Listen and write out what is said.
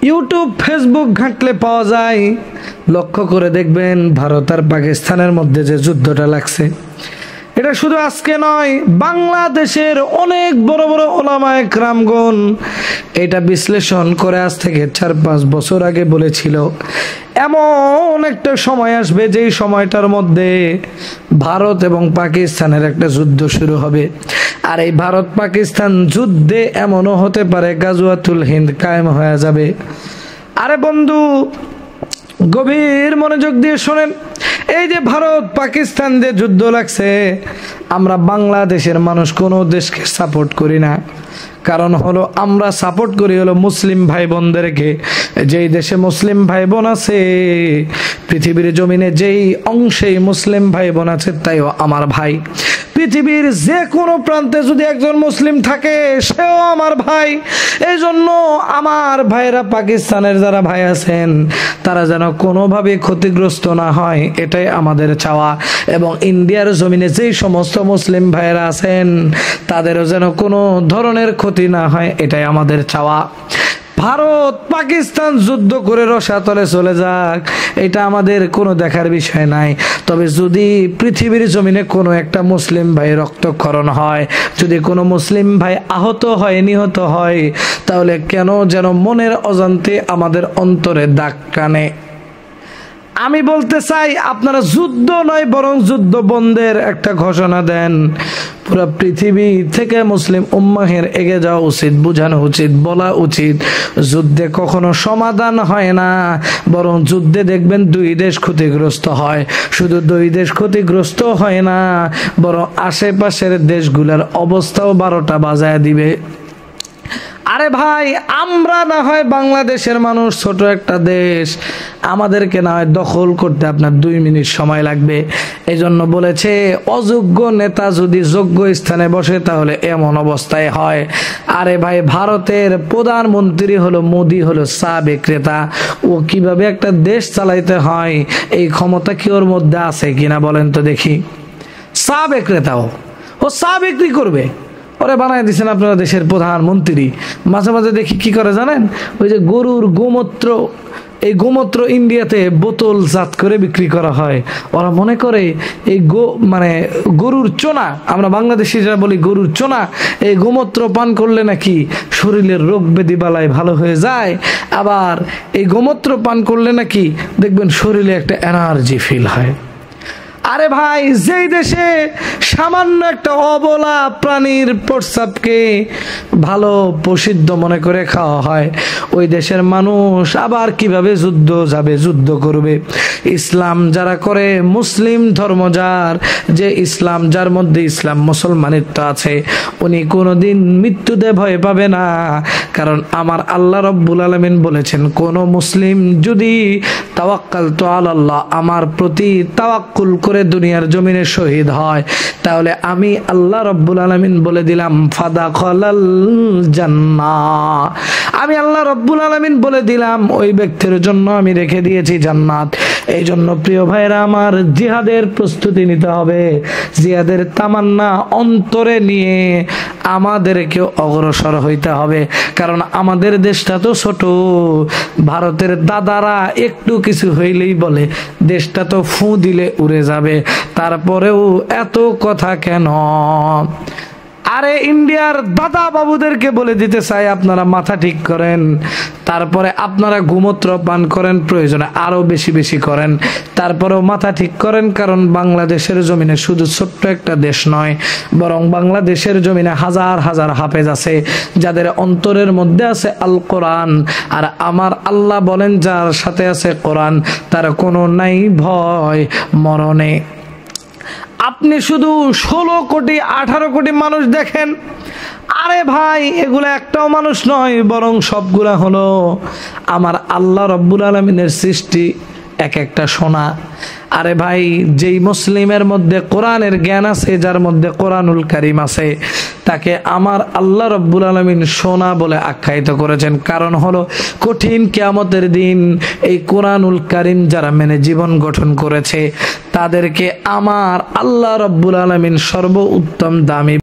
YouTube Facebook ঘাঁটলে পাওয়া যায়। লক্ষ্য করে দেখবেন ভারত আর পাকিস্তানের মধ্যে যে যুদ্ধটা লাগছে, এটা শুধু আজকে নয়, বাংলাদেশের অনেক বড় বড় ওলামায়ে কেরামগণ এটা বিশ্লেষণ করে আজ থেকে 4-5 বছর আগে বলেছিল এমন একটা সময় আসবে যেই সময়টার মধ্যে ভারত এবং পাকিস্তানের একটা যুদ্ধ শুরু হবে। আর এই ভারত পাকিস্তান যুদ্ধে এমনও হতে পারে গাজওয়াতুল হিন্দ কায়েম হয়ে যাবে। আরে বন্ধু, গভীর মনোযোগ দিয়ে শোনেন, এই যে ভারত পাকিস্তান যে যুদ্ধ লাগছে, আমরা বাংলাদেশের মানুষ কোনো দেশকে সাপোর্ট করি না। কারণ হলো আমরা সাপোর্ট করি হলো মুসলিম ভাই বোনদেরকে। যেই দেশে মুসলিম ভাই বোন আছে, পৃথিবীর জমিনে যেই অংশেই মুসলিম ভাই বোন আছে তাইও আমার ভাই। পৃথিবীর যে কোনো প্রান্তে যদি একজন মুসলিম থাকে সেও আমার ভাই। এই জন্য আমার ভাইরা পাকিস্তানের যারা ভাই আছেন তারা যেন কোনোভাবে ক্ষতিগ্রস্ত না হয়, এটাই আমাদের চাওয়া। এবং ইন্ডিয়ার জমিনে যেই সমস্ত মুসলিম ভাইরা আছেন তাদেরও যেন কোনো ধরনের ক্ষতি না হয়, এটাই আমাদের চাওয়া। ভারত পাকিস্তান যুদ্ধ করে রসাতলে চলে যাক, এটা আমাদের কোনো দেখার বিষয় নাই। তবে যদি পৃথিবীর জমিনে কোনো একটা মুসলিম ভাই রক্তক্ষরণ হয়, যদি কোনো মুসলিম ভাই আহত হয়, নিহত হয়, তাহলে কেন যেন মনের অজান্তে আমাদের অন্তরে দাগ টানে। আমি বলতে চাই, আপনারা যুদ্ধ নয় বরং যুদ্ধ বন্ধের একটা ঘোষণা দেন। পুরো পৃথিবী থেকে মুসলিম উম্মাহের এগিয়ে যাওয়া উচিত, বোঝানো উচিত, বলা উচিত যুদ্ধে কখনো সমাধান হয় না, বরং যুদ্ধে দেখবেন 2 দেশ ক্ষতিগ্রস্ত হয়। শুধু 2 দেশ ক্ষতিগ্রস্ত হয় না, বরং আশেপাশের দেশগুলোর অবস্থাও 12টা বাজায় দিবে। আরে ভাই, আমরা না হয় বাংলাদেশের মানুষ, ছোট একটা দেশ, আমাদেরকে না হয় দখল করতে আপনার 2 মিনিট সময় লাগবে। এই জন্য বলেছে অযোগ্য নেতা যদি যোগ্য স্থানে বসে তাহলে এমন অবস্থায় হয়। আরে ভাই, ভারতের প্রধানমন্ত্রী হলো মোদি, হলো চা বিক্রেতা। ও কিভাবে একটা দেশ চালাইতে হয় এই ক্ষমতা কি ওর মধ্যে আছে কিনা বলেন তো দেখি। চা বিক্রেতাও, ও চা বিক্রি করবে, ওরে বানায় দিচ্ছেন আপনারা দেশের প্রধানমন্ত্রী। মাঝে মাঝে দেখি কি করে জানেন, ওই যে গরুর গোমূত্র, এই গোমূত্র ইন্ডিয়াতে বোতল জাত করে বিক্রি করা হয়। ওরা মনে করে এই গরুর চোনা, আমরা বাংলাদেশিরা বলি গরুর চোনা, এই গোমূত্র পান করলে নাকি শরীরের রোগ ব্যাধি বালাই ভালো হয়ে যায়। আবার এই গোমূত্র পান করলে নাকি দেখবেন শরীরে একটা এনার্জি ফিল হয়। আরে ভাই, যেই দেশে সামান্য একটা অবলা প্রাণীর প্রস্রাবকে ভালো প্রসিদ্ধ মনে করে খাওয়া হয়, ওই দেশের মানুষ আবার কিভাবে যুদ্ধ যাবে, যুদ্ধ করবে? ইসলাম যারা করে, মুসলিম ধর্ম যার, যে ইসলাম যার মধ্যে ইসলাম মুসলমানিত্ব আছে, উনি কোনোদিন মৃত্যুতে ভয় পাবে না। কারণ আমার আল্লাহ রব্বুল আলামিন বলেছেন, কোন মুসলিম যদি তাওয়াক্কালতু আলাল্লাহ, আমার প্রতি তাওয়াক্কুল করে দুনিয়ার জমিনে শহীদ হয়, তাহলে আমি আল্লাহ রব্বুল আলামিন বলে দিলাম ফাদাখালাল জান্নাহ, আমি আল্লাহ রব্বুল আলামিন বলে দিলাম ওই ব্যক্তির জন্য আমি রেখে দিয়েছি জান্নাত। এই জন্য প্রিয় ভাইরা আমার, জিহাদের প্রস্তুতি নিতে হবে, জিহাদের তামান্না অন্তরে নিয়ে আমাদেরকে অগ্রসর হইতে হবে। কারণ আমাদের দেশটা তো ছোট, ভারতের দাদারা একটু কিছু হইলেই বলে দেশটা তো ফু দিলে উড়ে যাবে, তারপরেও এত কথা কেন? আরে ইন্ডিয়ার দাদা বাবুদেরকে বলে দিতে চাই, আপনারা মাথা ঠিক করেন, তারপরে আপনারা গোমূত্র পান করেন, প্রয়োজনে আরো বেশি বেশি করেন, তারপরেও মাথা ঠিক করেন। কারণ বাংলাদেশের জমিনে শুধু ছোট্ট একটা দেশ নয়, বরং বাংলাদেশের জমিনে হাজার হাজার হাফেজ আছে, যাদের অন্তরের মধ্যে আছে আল কোরআন। আর আমার আল্লাহ বলেন, যার সাথে আছে কোরআন তার কোনো নাই ভয় মরণে। আপনি শুধু 16 কোটি 18 কোটি মানুষ দেখেন, আরে ভাই, এগুলা একটাও মানুষ নয়, বরং সবগুলা হলো আমার আল্লাহ রব্বুল আলামিনের সৃষ্টি, এক একটা সোনা। আরে ভাই, যেই মুসলিমের মধ্যে কোরআনের জ্ঞান আছে, যার মধ্যে কোরআনুল কারীম আছে, তাকে আমার আল্লাহ রব্বুল আলামিন সোনা বলে আখ্যায়িত করেছেন। কারণ হলো কঠিন কিয়ামতের দিন এই কোরআনুল কারীম যারা মেনে জীবন গঠন করেছে, তাদেরকে আমার আল্লাহ রব্বুল আলামিন সর্বোত্তম দামি